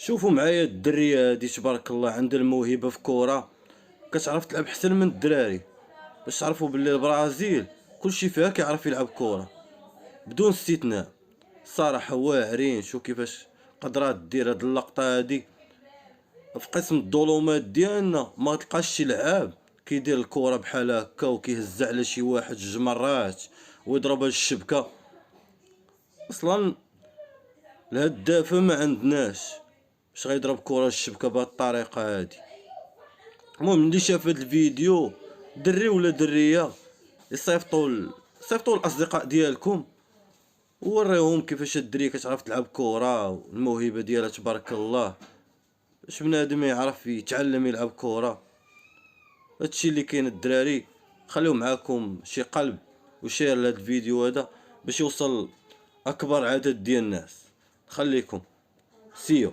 شوفوا معايا الدريه هادي تبارك الله عندها الموهبه في كوره، كتعرف تلعب حسن من الدراري. باش تعرفوا باللي البرازيل كلشي فيها كيعرف يلعب كوره بدون استثناء. الصراحه واعرين. شوف كيفاش قدرات دير هاد اللقطه هادي في قسم الظلمات ديالنا. ما تلقاش شي لعاب كيدير الكره بحال هكا وكيهز على شي واحد جوج مرات ويضربها للشبكه. اصلا الهدافه ما عندناش باش غيضرب كره للشبكه بهاد الطريقه هادي. المهم اللي شاف هاد الفيديو دري ولا دريه صيفطوا الاصدقاء ديالكم ووريهم كيفاش الدريه كتعرف تلعب كره والموهبه ديالها تبارك الله، باش بنادم يعرف يتعلم يلعب كره. هادشي اللي كاين الدراري. خليو معاكم شي قلب وشير لهاد الفيديو هذا باش يوصل اكبر عدد ديال الناس. خليكم سيو.